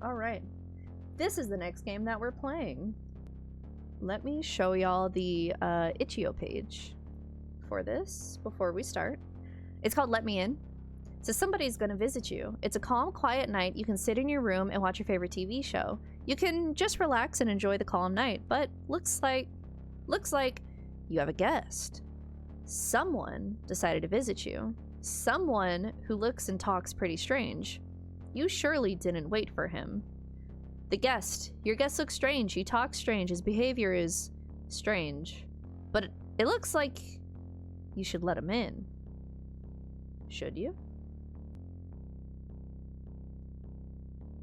Alright. This is the next game that we're playing. Let me show y'all the itch.io page for this before we start. It's called Let Me In. So somebody's gonna visit you. It's a calm, quiet night. You can sit in your room and watch your favorite TV show. You can just relax and enjoy the calm night, but looks like you have a guest. Someone decided to visit you. Someone who looks and talks pretty strange. You surely didn't wait for him. The guest. Your guest looks strange. He talks strange. His behavior is strange. But it looks like you should let him in. Should you?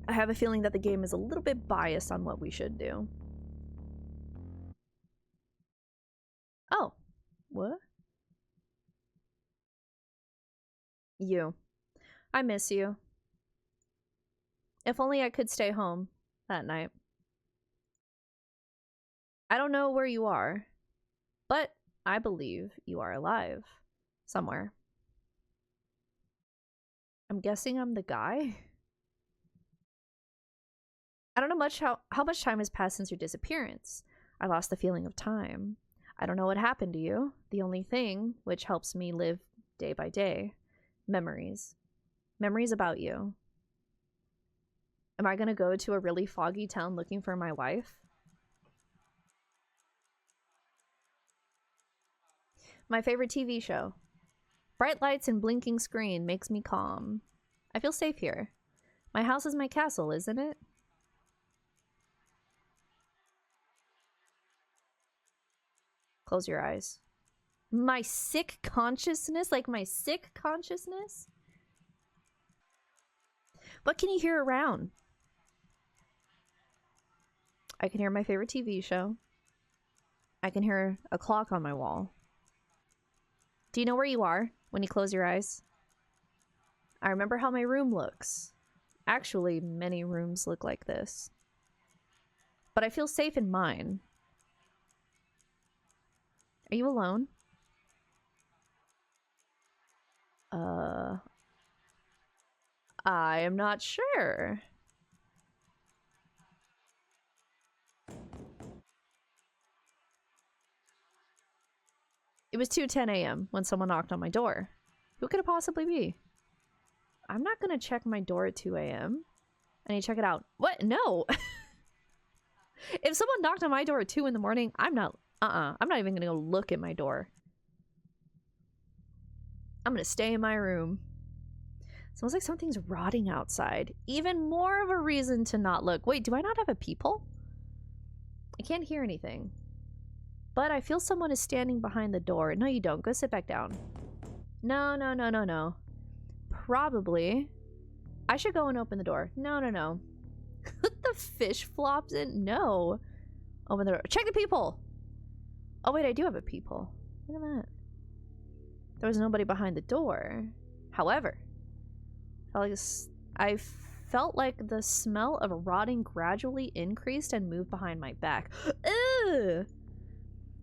I have a feeling that the game is a little bit biased on what we should do. Oh. What? You. I miss you. If only I could stay home that night. I don't know where you are, but I believe you are alive somewhere. I'm guessing I'm the guy. I don't know how much time has passed since your disappearance. I lost the feeling of time. I don't know what happened to you. The only thing which helps me live day by day. Memories. Memories about you. Am I gonna go to a really foggy town looking for my wife? My favorite TV show. Bright lights and blinking screen makes me calm. I feel safe here. My house is my castle, isn't it? Close your eyes. My sick consciousness? Like my sick consciousness? What can you hear around? I can hear my favorite TV show. I can hear a clock on my wall. Do you know where you are when you close your eyes? I remember how my room looks. Actually, many rooms look like this. But I feel safe in mine. Are you alone? I am not sure. It was 2:10 a.m. when someone knocked on my door. Who could it possibly be? I'm not gonna check my door at 2 a.m. I need to check it out. What? No! If someone knocked on my door at 2 in the morning, I'm not even gonna go look at my door. I'm gonna stay in my room. Smells like something's rotting outside. Even more of a reason to not look. Wait, do I not have a peephole? I can't hear anything. But I feel someone is standing behind the door. No, you don't. Go sit back down. No, no, no, no, no. Probably. I should go and open the door. No, no, no. The fish flops in? No. Open the door. Check the peephole! Oh, wait, I do have a peephole. Look at that. There was nobody behind the door. However, I felt like the smell of rotting gradually increased and moved behind my back. Ugh!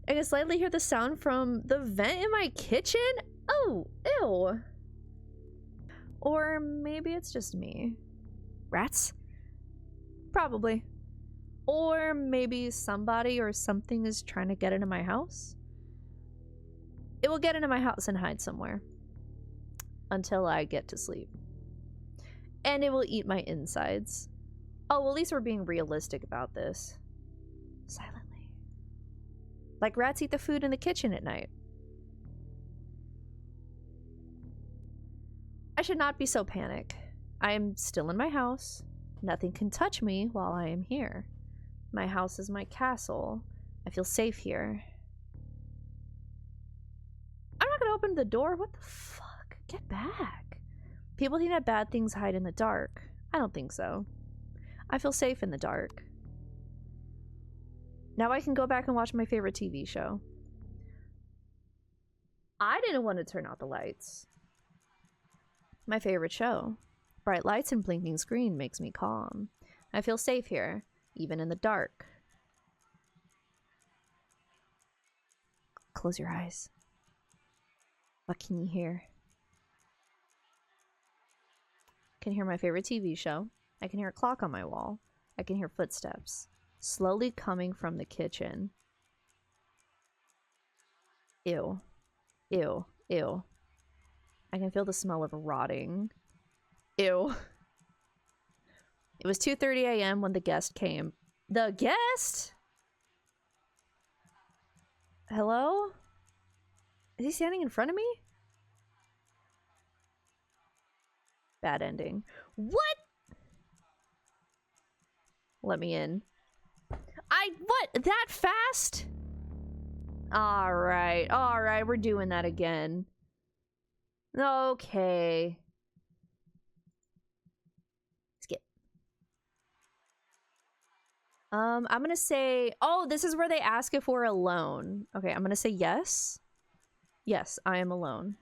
I can slightly hear the sound from the vent in my kitchen? Oh, ew. Or maybe it's just me. Rats? Probably. Or maybe somebody or something is trying to get into my house? It will get into my house and hide somewhere. Until I get to sleep. And it will eat my insides. Oh, well, at least we're being realistic about this. Silently. Like rats eat the food in the kitchen at night. I should not be so panicked. I am still in my house. Nothing can touch me while I am here. My house is my castle. I feel safe here. I'm not gonna open the door. What the fuck? Get back. People think that bad things hide in the dark. I don't think so. I feel safe in the dark. Now I can go back and watch my favorite TV show. I didn't want to turn out the lights. My favorite show. Bright lights and blinking screen makes me calm. I feel safe here, even in the dark. Close your eyes. What can you hear? Can hear my favorite TV show. I can hear a clock on my wall. I can hear footsteps slowly coming from the kitchen. Ew. Ew. Ew. I can feel the smell of rotting. Ew. It was 2:30 a.m. when the guest came. The guest? Hello? Is he standing in front of me? Bad ending. What? Let me in. What? That fast? Alright, alright, we're doing that again. Okay. Skip. I'm gonna say, oh, this is where they ask if we're alone. Okay, I'm gonna say yes. Yes, I am alone.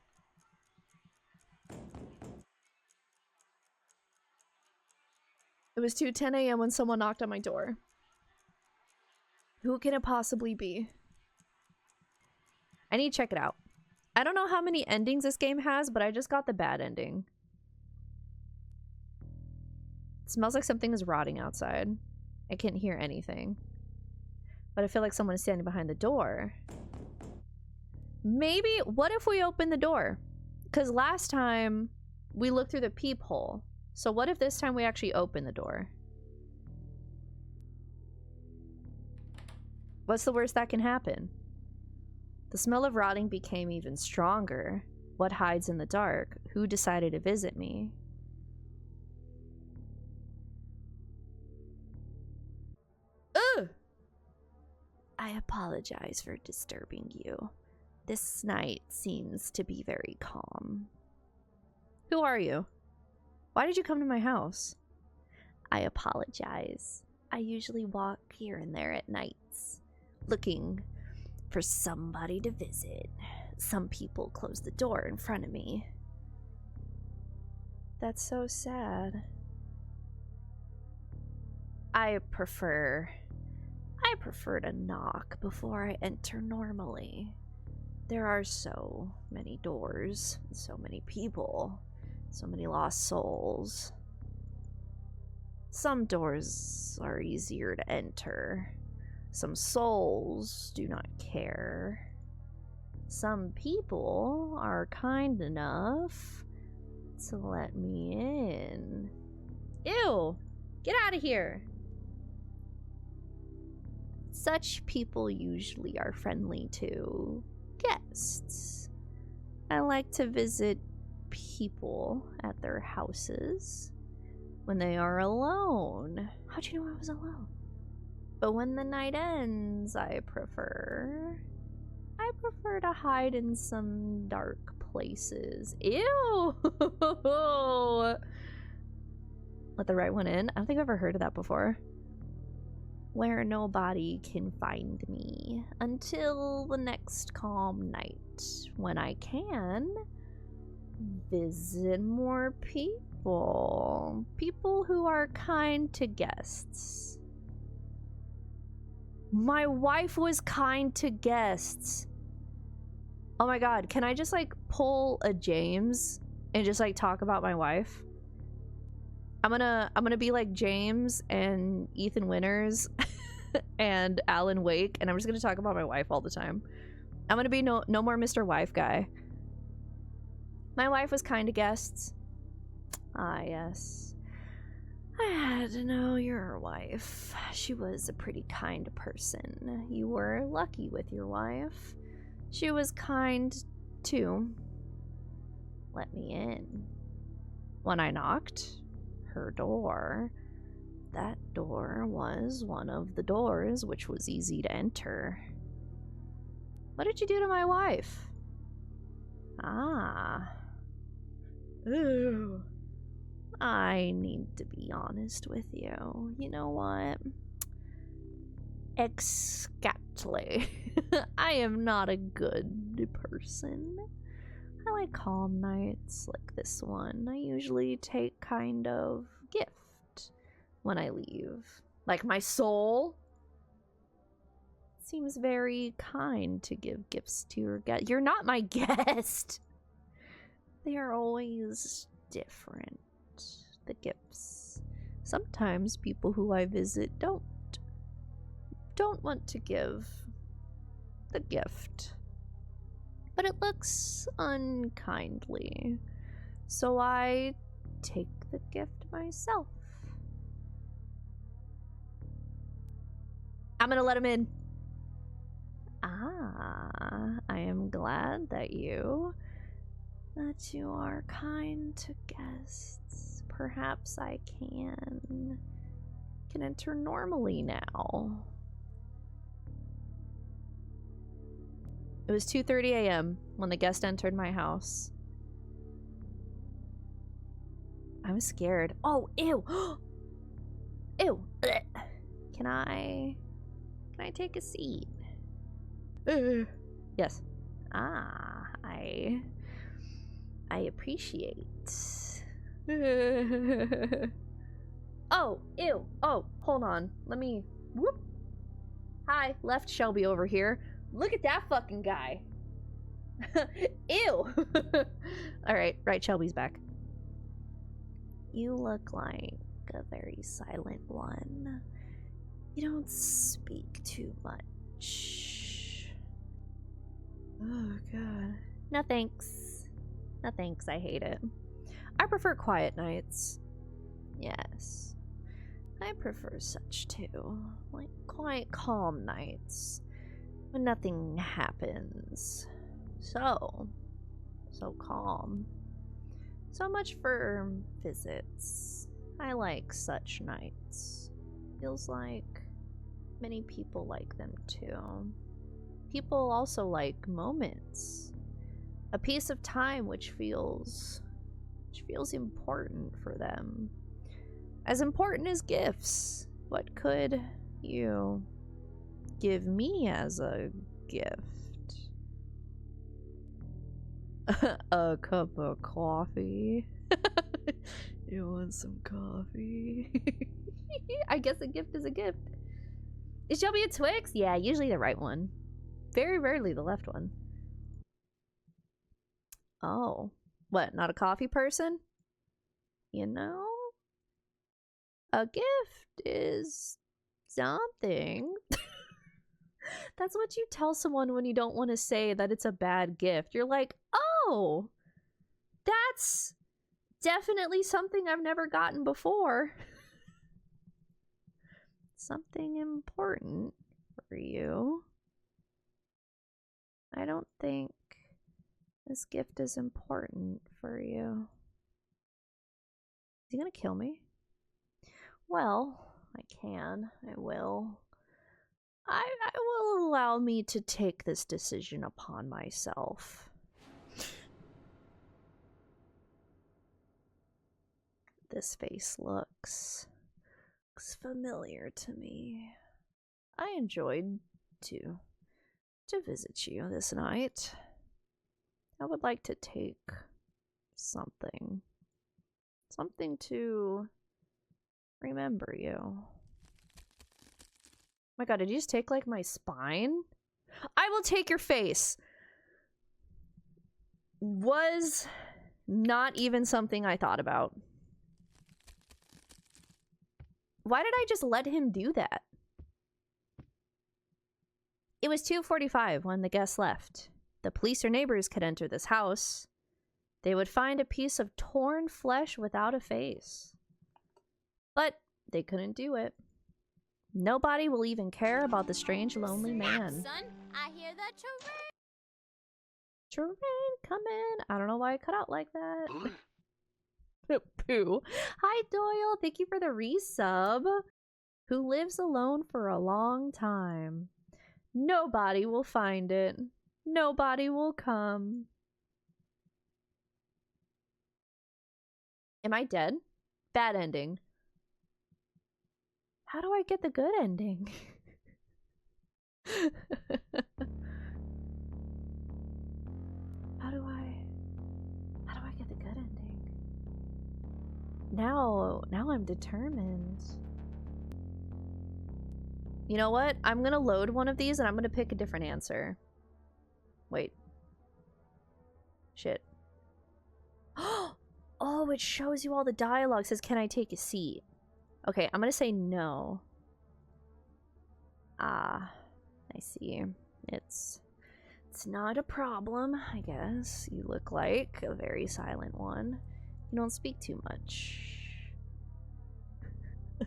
It was 2:10 a.m. when someone knocked on my door. Who can it possibly be? I need to check it out. I don't know how many endings this game has, but I just got the bad ending. It smells like something is rotting outside. I can't hear anything. But I feel like someone is standing behind the door. Maybe, what if we open the door? Because last time we looked through the peephole. So what if this time we actually open the door? What's the worst that can happen? The smell of rotting became even stronger. What hides in the dark? Who decided to visit me? Ugh! I apologize for disturbing you. This night seems to be very calm. Who are you? Why did you come to my house? I apologize. I usually walk here and there at nights, looking for somebody to visit. Some people close the door in front of me. That's so sad. I prefer to knock before I enter normally. There are so many doors, so many people, so many lost souls. Some doors are easier to enter. Some souls do not care. Some people are kind enough to let me in. Ew! Get out of here! Such people usually are friendly to guests. I like to visit people at their houses when they are alone. How'd you know I was alone? But when the night ends, I prefer to hide in some dark places. Ew! Let the right one in? I don't think I've ever heard of that before. Where nobody can find me until the next calm night, when I can visit more people. People who are kind to guests. My wife was kind to guests. Oh my god, can I just like pull a James and just like talk about my wife? I'm gonna be like James and Ethan Winters and Alan Wake, and I'm just gonna talk about my wife all the time. I'm gonna be no more Mr. Wife guy. My wife was kind to guests. Ah, yes. I had to know your wife. She was a pretty kind person. You were lucky with your wife. She was kind too. Let me in. When I knocked her door, that door was one of the doors which was easy to enter. What did you do to my wife? Ah. Ooh. I need to be honest with you. You know what? Exactly. I am not a good person. I like calm nights like this one. I usually take kind of gift when I leave. Like my soul. Seems very kind to give gifts to your guest. You're not my guest. They are always different. The gifts. Sometimes people who I visit don't want to give the gift. But it looks unkindly. So I take the gift myself. I'm gonna let him in. Ah, I am glad that you are kind to guests. Perhaps I can enter normally now. It was 2:30 a.m. when the guest entered my house. I'm scared. Oh, ew. Ew. Ugh. Can I take a seat? Yes. Ah, I appreciate. Oh, ew. Oh, hold on. Let me. Whoop. Hi, left Shelby over here. Look at that fucking guy. Ew. Alright, right, Shelby's back. You look like a very silent one. You don't speak too much. Oh, God. No thanks. No thanks, I hate it. I prefer quiet nights. Yes. I prefer such too. Like quiet, calm nights. When nothing happens. So calm. So much for visits. I like such nights. Feels like many people like them too. People also like moments. A piece of time which feels important for them. As important as gifts. What could you give me as a gift? A cup of coffee. You want some coffee? I guess a gift is a gift. Is Shelby a Twix? Yeah, usually the right one. Very rarely the left one. Oh. What, not a coffee person? You know? A gift is something. That's what you tell someone when you don't want to say that it's a bad gift. You're like, oh, that's definitely something I've never gotten before. Something important for you. I don't think this gift is important for you. Is he gonna kill me? Well, I will. I will allow me to take this decision upon myself. This face looks familiar to me. I enjoyed to visit you this night. I would like to take something to remember you. My god, did you just take like my spine? I will take your face. Was not even something I thought about. Why did I just let him do that? It was 2:45 when the guests left. The police or neighbors could enter this house. They would find a piece of torn flesh without a face. But they couldn't do it. Nobody will even care about the strange, lonely man. Son, I hear that Terrain coming. I don't know why I cut out like that. Pooh. Hi, Doyle. Thank you for the resub. Who lives alone for a long time. Nobody will find it. Nobody will come. Am I dead? Bad ending. How do I get the good ending? How do I get the good ending? Now I'm determined. You know what? I'm gonna load one of these and I'm gonna pick a different answer. Wait. Shit. Oh, it shows you all the dialogue. It says, can I take a seat? Okay, I'm gonna say no. Ah, I see. It's not a problem, I guess. You look like a very silent one. You don't speak too much.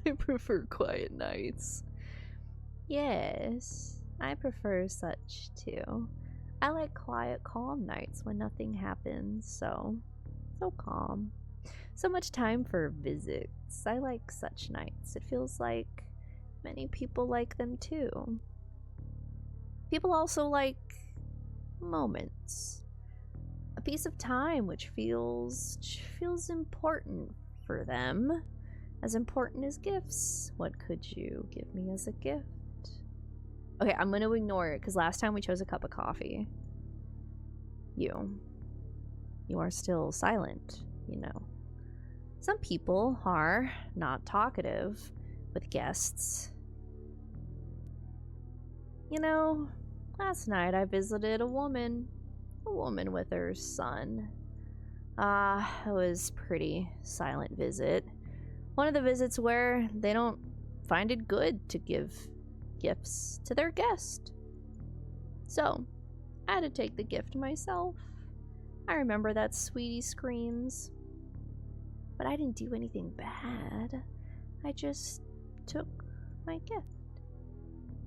I prefer quiet nights. Yes, I prefer such too. I like quiet, calm nights when nothing happens, so calm. So much time for visits. I like such nights. It feels like many people like them too. People also like moments. A piece of time which feels important for them. As important as gifts. What could you give me as a gift? Okay, I'm gonna ignore it because last time we chose a cup of coffee. You are still silent, you know. Some people are not talkative with guests. You know, last night I visited a woman with her son. It was pretty silent visit. One of the visits where they don't find it good to give gifts to their guest. So, I had to take the gift myself. I remember that sweetie screams. But I didn't do anything bad. I just took my gift.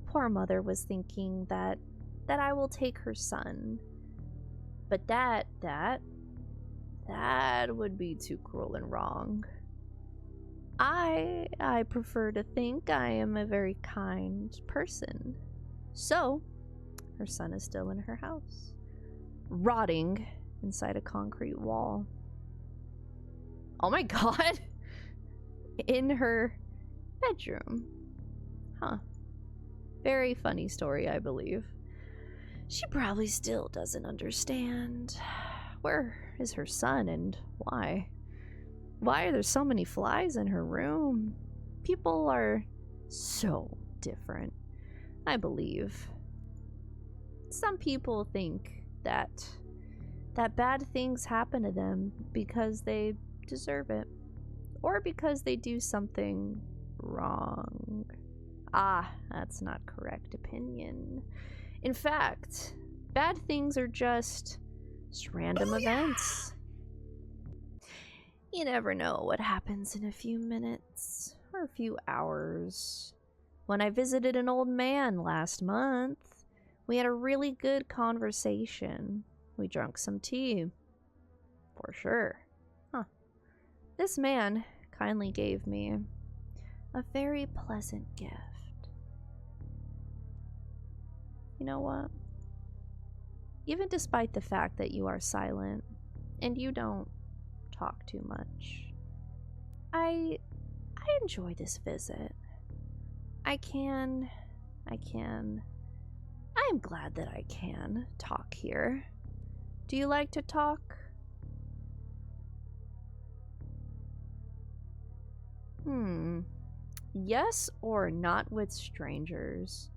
Poor mother was thinking that I will take her son. But that would be too cruel and wrong. I prefer to think I am a very kind person. So, her son is still in her house, rotting inside a concrete wall. Oh my god! In her bedroom. Huh. Very funny story, I believe. She probably still doesn't understand. Where is her son and why? Why are there so many flies in her room? People are so different, I believe. Some people think that bad things happen to them because they deserve it, or because they do something wrong. That's not correct opinion. In fact, bad things are just random events. You never know what happens in a few minutes or a few hours. When I visited an old man last month, we had a really good conversation. We drank some tea. For sure. Huh. This man kindly gave me a very pleasant gift. You know what? Even despite the fact that you are silent and you don't talk too much, I enjoy this visit. I am glad that I can talk here. Do you like to talk? Yes or not with strangers?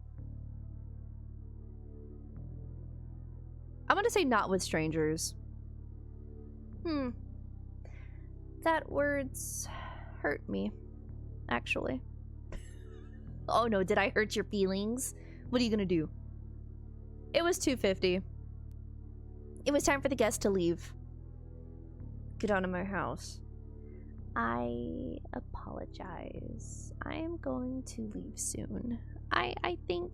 I'm gonna say not with strangers. That words hurt me, actually. Oh no, did I hurt your feelings? What are you gonna do? It was 2:50. It was time for the guest to leave. Get out of my house. I apologize. I am going to leave soon. I think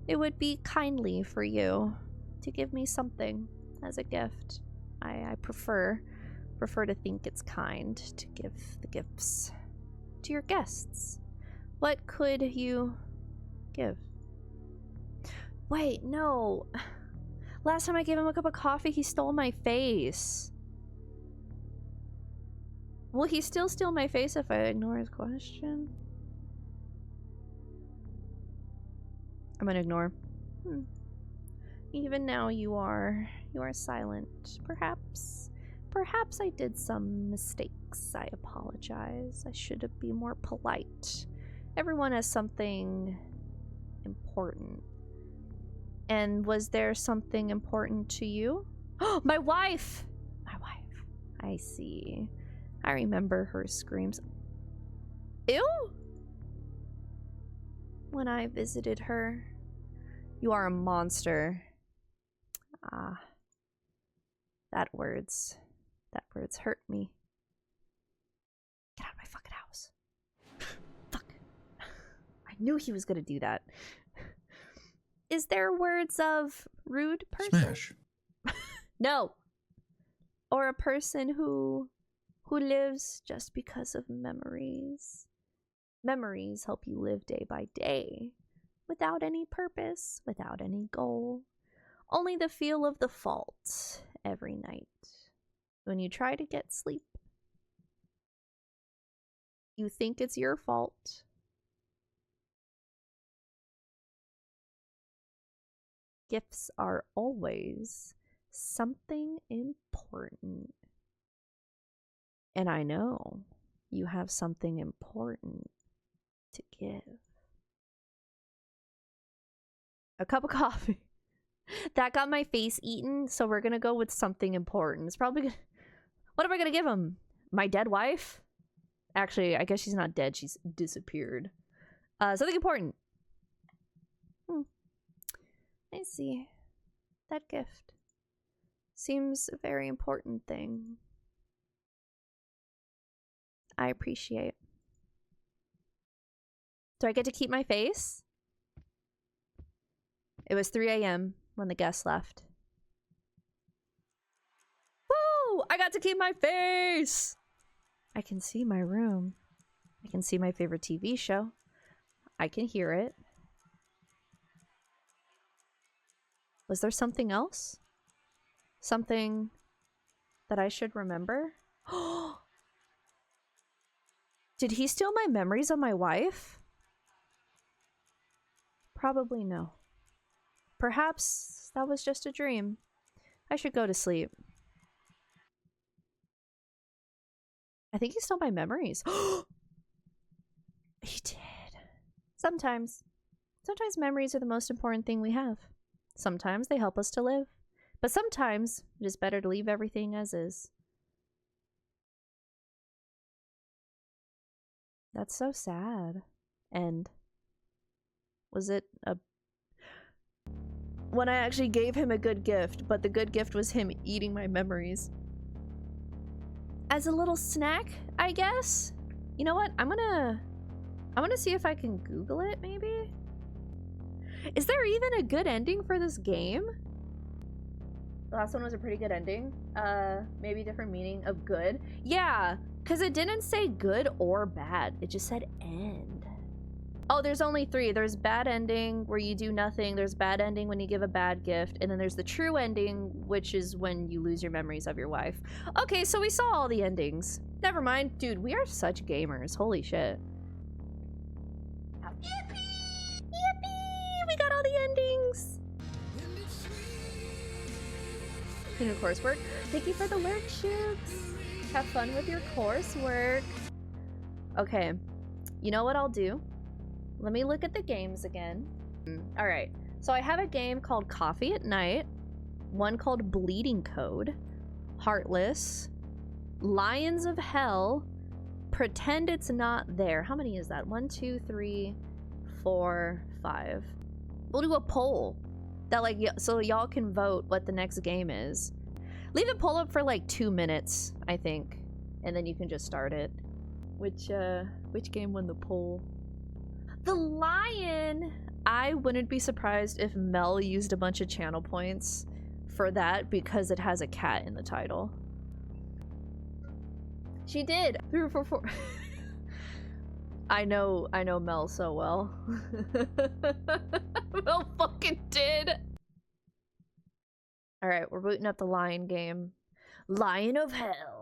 it would be kindly for you to give me something as a gift. I prefer to think it's kind to give the gifts to your guests. What could you give? Wait, no. Last time I gave him a cup of coffee, he stole my face. Will he still steal my face if I ignore his question? I'm gonna ignore. Even now you are silent. Perhaps I did some mistakes. I apologize. I should have been more polite. Everyone has something important. And was there something important to you? Oh, my wife! My wife. I see. I remember her screams. Ew! When I visited her. You are a monster. Ah. That words hurt me. Get out of my fucking house. Fuck. I knew he was gonna do that. Is there words of rude person? Smash. No. Or a person who lives just because of memories. Memories help you live day by day, without any purpose, without any goal. Only the feel of the fault every night. When you try to get sleep, you think it's your fault. Gifts are always something important. And I know you have something important to give. A cup of coffee. That got my face eaten, so we're gonna go with something important. It's probably gonna... What am I gonna give him? My dead wife? Actually, I guess she's not dead. She's disappeared. Something important. I see. That gift seems a very important thing. I appreciate. Do I get to keep my face? It was 3 a.m. when the guests left. Woo! I got to keep my face! I can see my room. I can see my favorite TV show. I can hear it. Was there something else? Something that I should remember? Did he steal my memories of my wife? Probably no. Perhaps that was just a dream. I should go to sleep. I think he stole my memories. He did. Sometimes. Sometimes memories are the most important thing we have. Sometimes they help us to live. But sometimes it is better to leave everything as is. That's so sad. And was it a... When I actually gave him a good gift, but the good gift was him eating my memories. As a little snack, I guess? You know what? I'm gonna see if I can Google it, maybe? Is there even a good ending for this game? The last one was a pretty good ending. Maybe different meaning of good. Yeah, because it didn't say good or bad. It just said end. Oh, there's only 3. There's bad ending where you do nothing. There's bad ending when you give a bad gift. And then there's the true ending, which is when you lose your memories of your wife. Okay, so we saw all the endings. Never mind. Dude, we are such gamers. Holy shit. Yippee! Yippee! We got all the endings! The new coursework. Thank you for the worksheets. Have fun with your coursework. Okay. You know what I'll do? Let me look at the games again. Alright. So I have a game called Coffee at Night. One called Bleeding Code. Heartless. Lions of Hell. Pretend It's Not There. How many is that? 1, 2, 3, 4, 5. We'll do a poll. That like so y'all can vote what the next game is. Leave the poll up for like 2 minutes, I think. And then you can just start it. Which game won the poll? The Lion! I wouldn't be surprised if Mel used a bunch of channel points for that because it has a cat in the title. She did! 3 for 4. I know Mel so well. Mel fucking did! Alright, we're booting up the Lion game. Lion of Hell.